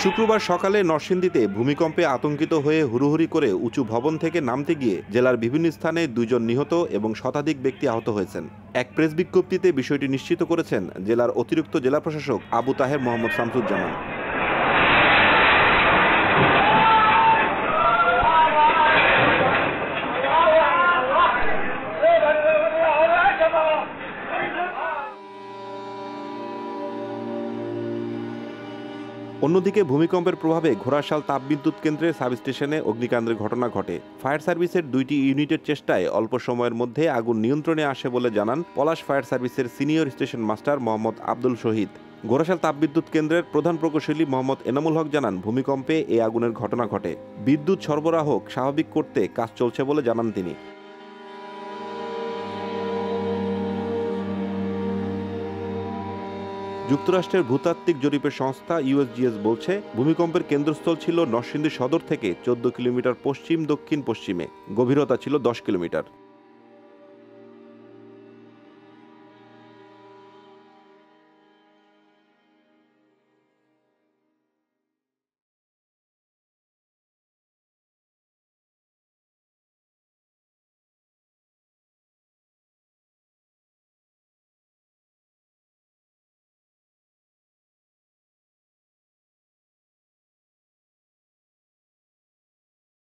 শুক্রবার সকালে নরসিংদীতে ভূমিকম্পে আতঙ্কিত হয়ে হুড়োহুড়ি করে উঁচু ভবন থেকে নামতে গিয়ে জেলার বিভিন্ন স্থানে 2 জন নিহত এবং শতাধিক ব্যক্তি আহত হয়েছেন। এক প্রেস বিজ্ঞপ্তিতে বিষয়টি নিশ্চিত করেছেন জেলার অতিরিক্ত জেলা প্রশাসক আবু তাহের মোহাম্মদ শামসুজ্জামান। অন্যদিকে ভূমিকম্পের প্রভাবে ঘোড়াশাল তাপবিদ্যুৎ কেন্দ্রের সাবস্টেশনে অগ্নিকাণ্ডের ঘটনা ঘটে। ফায়ার সার্ভিসের 2টি ইউনিটের চেষ্টায় অল্প সময়ের মধ্যে আগুন নিয়ন্ত্রণে আসে বলে জানান পলাশ ফায়ার সার্ভিসের senior station master Mohammad Abdul Shahid. Ghorashal তাপবিদ্যুৎ কেন্দ্রের প্রধান প্রকৌশলী মোহাম্মদ এনামুল হক জানান, ভূমিকম্পে এই আগুনের ঘটনা ঘটে। বিদ্যুৎ সরবরাহ স্বাভাবিক করতে কাজ চলছে বলে জানান তিনি। যুক্তরাষ্ট্রের ভূতাত্ত্বিক জরিপের সংস্থা ইউএসজিএস বলছে, ভূমিকম্পের কেন্দ্রস্থল ছিল নরসিংদী সদর থেকে 14 কিলোমিটার পশ্চিম দক্ষিণ পশ্চিমে, গভীরতা ছিল 10 কিলোমিটার।